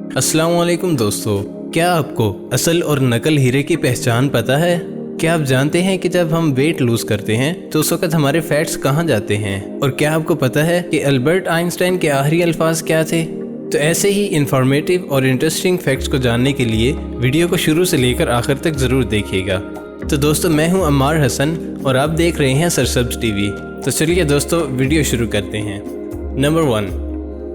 अस्सलाम वालेकुम दोस्तों, क्या आपको असल और नकल हीरे की पहचान पता है? क्या आप जानते हैं कि जब हम वेट लूज करते हैं तो उस वक्त हमारे फैट्स कहाँ जाते हैं? और क्या आपको पता है कि अल्बर्ट आइंस्टाइन के आखिरी अल्फाज क्या थे? तो ऐसे ही इंफॉर्मेटिव और इंटरेस्टिंग फैक्ट्स को जानने के लिए वीडियो को शुरू से लेकर आखिर तक ज़रूर देखिएगा। तो दोस्तों, मैं हूं अम्मार हसन और आप देख रहे हैं सरसब्ज टीवी। तो चलिए दोस्तों, वीडियो शुरू करते हैं। नंबर 1,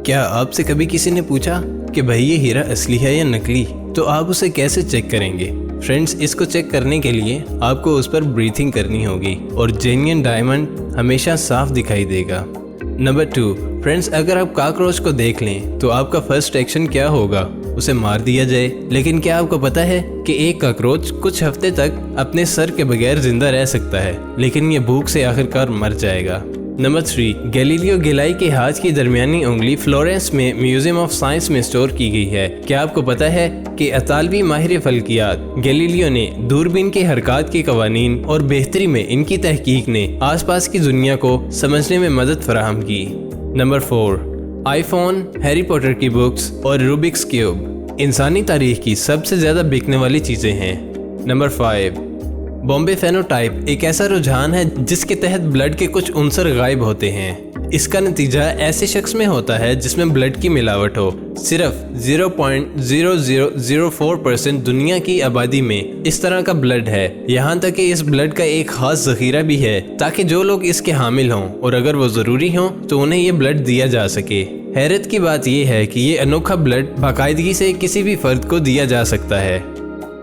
क्या आपसे कभी किसी ने पूछा कि भाई ये हीरा असली है या नकली? तो आप उसे कैसे चेक करेंगे? फ्रेंड्स, इसको चेक करने के लिए आपको उस पर ब्रीथिंग करनी होगी और जेन्युइन डायमंड हमेशा साफ दिखाई देगा। नंबर 2, फ्रेंड्स, अगर आप कॉकरोच को देख लें तो आपका फर्स्ट एक्शन क्या होगा? उसे मार दिया जाए। लेकिन क्या आपको पता है कि एक कॉकरोच कुछ हफ्ते तक अपने सर के बगैर जिंदा रह सकता है, लेकिन ये भूख से आखिरकार मर जाएगा। नंबर 3, गैलीलियो गैलीलाई के हाथ की दरमियानी उंगली फ्लोरेंस में म्यूजियम ऑफ साइंस में स्टोर की गई है। क्या आपको पता है कि इतालवी माहिर फल्कियात गैलीलियो ने दूरबीन के हरकत के कवानीन और बेहतरी में इनकी तहकीक ने आसपास की दुनिया को समझने में मदद फराहम की। नंबर 4, आईफोन, हैरी पॉटर की बुक्स और रूबिक्स क्यूब इंसानी तारीख की सबसे ज़्यादा बिकने वाली चीज़ें हैं। नंबर 5, बॉम्बे फेनोटाइप एक ऐसा रुझान है जिसके तहत ब्लड के कुछ उनसर गायब होते हैं। इसका नतीजा ऐसे शख्स में होता है जिसमें ब्लड की मिलावट हो। सिर्फ 0.0004% दुनिया की आबादी में इस तरह का ब्लड है। यहाँ तक कि इस ब्लड का एक खास जखीरा भी है ताकि जो लोग इसके हामिल हों और अगर वो ज़रूरी हों तो उन्हें ये ब्लड दिया जा सके। हैरत की बात यह है कि ये अनोखा ब्लड बाकायदगी से किसी भी फर्द को दिया जा सकता है।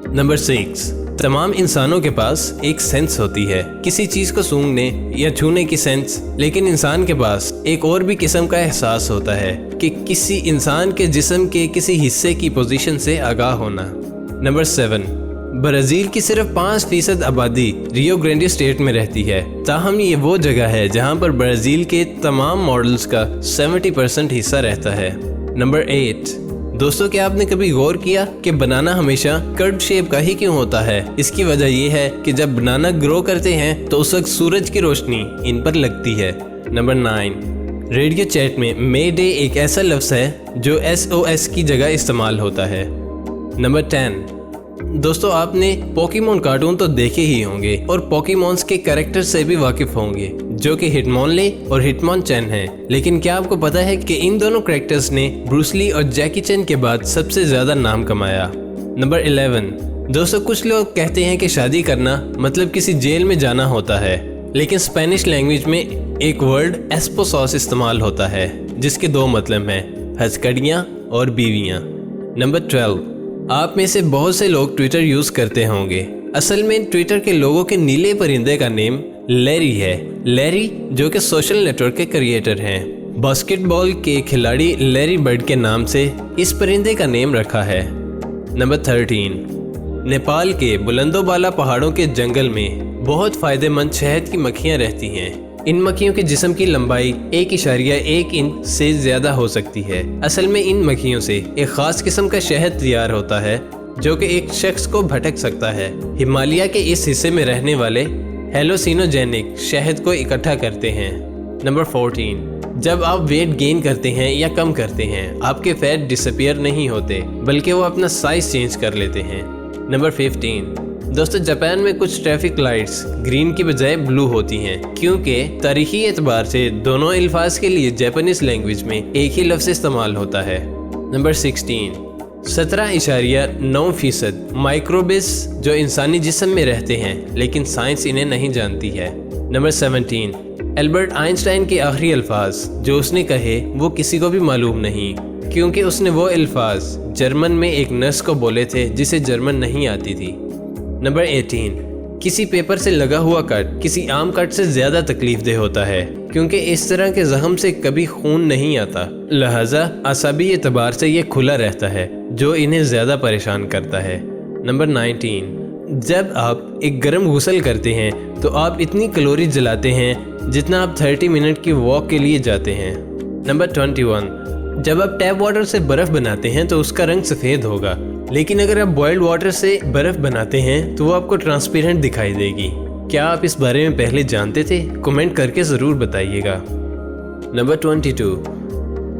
नंबर 6, तमाम इंसानों के पास एक सेंस होती है, किसी चीज़ को सूंघने या छूने की सेंस। लेकिन इंसान के पास एक और भी किस्म का एहसास होता है कि किसी इंसान के जिस्म के किसी हिस्से की पोजीशन से आगाह होना। नंबर 7, ब्राज़ील की सिर्फ 5% आबादी रियो ग्रांडे स्टेट में रहती है। ताहम ये वो जगह है जहाँ पर ब्राज़ील के तमाम मॉडल्स का 70% हिस्सा रहता है। नंबर 8, दोस्तों, क्या आपने कभी गौर किया कि बनाना हमेशा कर्व शेप का ही क्यों होता है? इसकी वजह यह है कि जब बनाना ग्रो करते हैं तो उस वक्त सूरज की रोशनी इन पर लगती है। नंबर 9, रेडियो चैट में मे डे एक ऐसा लफ्ज़ है जो SOS की जगह इस्तेमाल होता है। नंबर 10, दोस्तों, आपने पोकेमॉन कार्टून तो देखे ही होंगे और पोकेमॉन्स के कैरेक्टर से भी वाकिफ होंगे जो कि हिटमॉनले और हिटमॉनचैन हैं। लेकिन क्या आपको पता है कि इन दोनों कैरेक्टर्स ने ब्रूस ली और जैकी चैन के बाद सबसे ज़्यादा नाम कमाया। नंबर 11, दोस्तों, कुछ लोग कहते हैं कि शादी करना मतलब किसी जेल में जाना होता है, लेकिन स्पेनिश लैंग्वेज में एक वर्ड एस्पोसॉस इस्तेमाल होता है जिसके 2 मतलब हैं, हथकड़ियाँ और बीवियाँ। नंबर 12, आप में से बहुत से लोग ट्विटर यूज़ करते होंगे। असल में ट्विटर के लोगों के नीले परिंदे का नेम लैरी है। लैरी जो कि सोशल नेटवर्क के क्रिएटर हैं। बास्केटबॉल के खिलाड़ी लैरी बर्ड के नाम से इस परिंदे का नेम रखा है। नंबर 13, नेपाल के बुलंदोबाला पहाड़ों के जंगल में बहुत फ़ायदेमंद शहद की मक्खियाँ रहती हैं। इन मक्खियों के जिस्म की लंबाई 1.1 इंच से ज़्यादा हो सकती है। असल में इन मक्खियों से एक ख़ास किस्म का शहद तैयार होता है जो कि एक शख्स को भटक सकता है। हिमालय के इस हिस्से में रहने वाले हेलोसिनोजेनिक शहद को इकट्ठा करते हैं। नंबर 14, जब आप वेट गेन करते हैं या कम करते हैं, आपके फैट डिसअपीयर नहीं होते बल्कि वो अपना साइज चेंज कर लेते हैं। नंबर 15, दोस्तों, जापान में कुछ ट्रैफिक लाइट्स ग्रीन की बजाय ब्लू होती हैं क्योंकि तारीखी एतबार से दोनों अल्फाज के लिए जापानीज लैंग्वेज में एक ही लफ्ज़ इस्तेमाल होता है। नंबर 16, 17.9% माइक्रोबिस जो इंसानी जिस्म में रहते हैं लेकिन साइंस इन्हें नहीं जानती है। नंबर 17, अल्बर्ट आइंस्टाइन के आखिरी अल्फाज जो उसने कहे वो किसी को भी मालूम नहीं क्योंकि उसने वो अल्फाज जर्मन में एक नर्स को बोले थे जिसे जर्मन नहीं आती थी। नंबर 18, किसी पेपर से लगा हुआ कट किसी आम कट से ज़्यादा तकलीफ होता है क्योंकि इस तरह के जख्म से कभी खून नहीं आता, लिहाजा असाबी एतबार से ये खुला रहता है जो इन्हें ज़्यादा परेशान करता है। नंबर 19, जब आप एक गर्म गुसल करते हैं तो आप इतनी कैलोरी जलाते हैं जितना आप 30 मिनट की वॉक के लिए जाते हैं। नंबर 21, जब आप टैप वाटर से बर्फ़ बनाते हैं तो उसका रंग सफ़ेद होगा, लेकिन अगर आप बॉइल्ड वाटर से बर्फ़ बनाते हैं तो वो आपको ट्रांसपेरेंट दिखाई देगी। क्या आप इस बारे में पहले जानते थे? कमेंट करके ज़रूर बताइएगा। नंबर 22,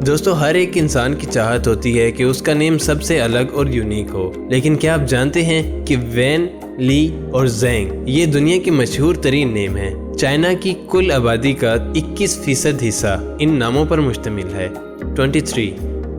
दोस्तों हर एक इंसान की चाहत होती है कि उसका नेम सबसे अलग और यूनिक हो, लेकिन क्या आप जानते हैं कि वैन, ली और ज़ेंग ये दुनिया के मशहूर तरीन नेम हैं। चाइना की कुल आबादी का 21% हिस्सा इन नामों पर मुश्तमिल है। 23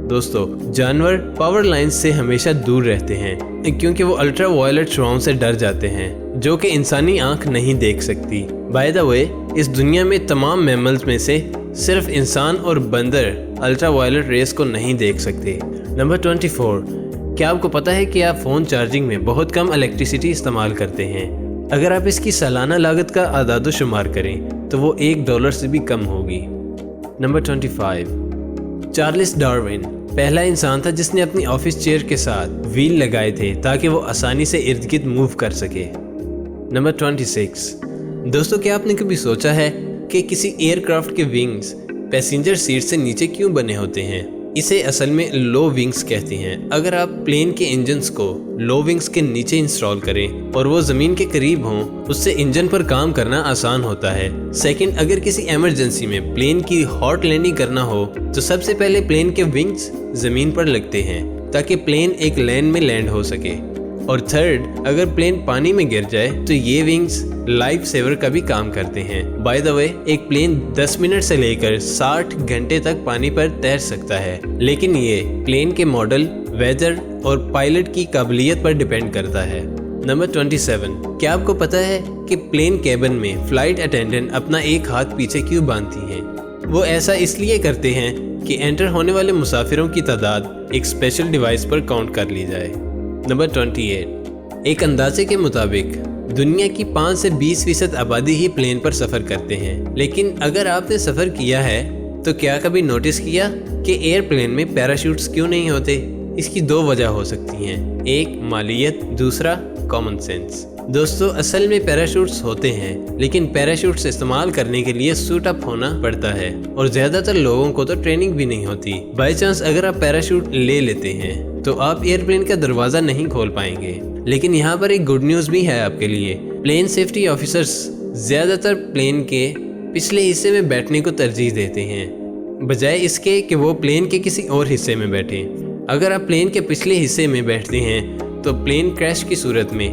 दोस्तों जानवर पावर लाइन्स से हमेशा दूर रहते हैं क्योंकि वो अल्ट्रा वायलेट शुआओं से डर जाते हैं जो कि इंसानी आंख नहीं देख सकती। बाय द वे इस दुनिया में तमाम मैमल्स में से सिर्फ इंसान और बंदर अल्ट्रा वायलेट रेस को नहीं देख सकते। नंबर 24 क्या आपको पता है कि आप फ़ोन चार्जिंग में बहुत कम इलेक्ट्रिसिटी इस्तेमाल करते हैं? अगर आप इसकी सालाना लागत का आदादो शुमार करें तो वो $1 से भी कम होगी। नंबर 25 चार्ल्स डार्विन पहला इंसान था जिसने अपनी ऑफिस चेयर के साथ व्हील लगाए थे ताकि वो आसानी से इर्द गिर्द मूव कर सके। नंबर 26 दोस्तों क्या आपने कभी सोचा है कि किसी एयरक्राफ्ट के विंग्स पैसेंजर सीट से नीचे क्यों बने होते हैं? इसे असल में लो विंग्स कहते हैं। अगर आप प्लेन के इंजन्स को लो विंग्स के नीचे इंस्टॉल करें और वो ज़मीन के करीब हों, उससे इंजन पर काम करना आसान होता है। सेकंड, अगर किसी इमरजेंसी में प्लेन की हॉट लैंडिंग करना हो तो सबसे पहले प्लेन के विंग्स ज़मीन पर लगते हैं ताकि प्लेन एक लेन में लैंड हो सके। और थर्ड, अगर प्लेन पानी में गिर जाए तो ये विंग्स लाइफ सेवर का भी काम करते हैं। बाय द वे एक प्लेन 10 मिनट से लेकर 60 घंटे तक पानी पर तैर सकता है, लेकिन ये प्लेन के मॉडल, वेदर और पायलट की काबिलियत पर डिपेंड करता है। नंबर 27 क्या आपको पता है कि प्लेन कैबिन में फ्लाइट अटेंडेंट अपना एक हाथ पीछे क्यों बांधती हैं? वो ऐसा इसलिए करते हैं कि एंटर होने वाले मुसाफिरों की तादाद एक स्पेशल डिवाइस पर काउंट कर ली जाए। नंबर 28 एक अंदाजे के मुताबिक दुनिया की 5 से 20% आबादी ही प्लेन पर सफ़र करते हैं। लेकिन अगर आपने सफ़र किया है तो क्या कभी नोटिस किया कि एयरप्लेन में पैराशूट्स क्यों नहीं होते? इसकी 2 वजह हो सकती हैं, एक मालियत, दूसरा कॉमन सेंस। दोस्तों असल में पैराशूट्स होते हैं, लेकिन पैराशूट्स इस्तेमाल करने के लिए सूट अप होना पड़ता है और ज़्यादातर लोगों को तो ट्रेनिंग भी नहीं होती। बाई चांस अगर आप पैराशूट ले लेते हैं तो आप एयरप्लेन का दरवाज़ा नहीं खोल पाएंगे। लेकिन यहाँ पर एक गुड न्यूज़ भी है आपके लिए। प्लेन सेफ्टी ऑफिसर्स ज़्यादातर प्लेन के पिछले हिस्से में बैठने को तरजीह देते हैं बजाय इसके कि वो प्लेन के किसी और हिस्से में बैठें। अगर आप प्लेन के पिछले हिस्से में बैठते हैं तो प्लेन क्रैश की सूरत में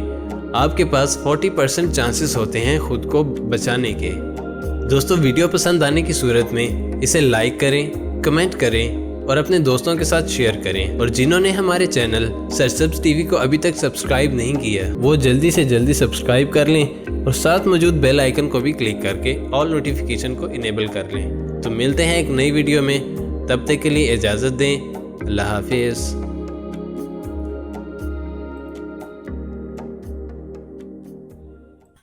आपके पास 40% चांसेस होते हैं खुद को बचाने के। दोस्तों वीडियो पसंद आने की सूरत में इसे लाइक करें, कमेंट करें और अपने दोस्तों के साथ शेयर करें। और जिन्होंने हमारे चैनल सरसब्ज टीवी को अभी तक सब्सक्राइब नहीं किया वो जल्दी से जल्दी सब्सक्राइब कर लें और साथ मौजूद बेल आइकन को भी क्लिक करके ऑल नोटिफिकेशन को इनेबल कर लें। तो मिलते हैं एक नई वीडियो में, तब तक के लिए इजाज़त दें। अल्लाह हाफिज़।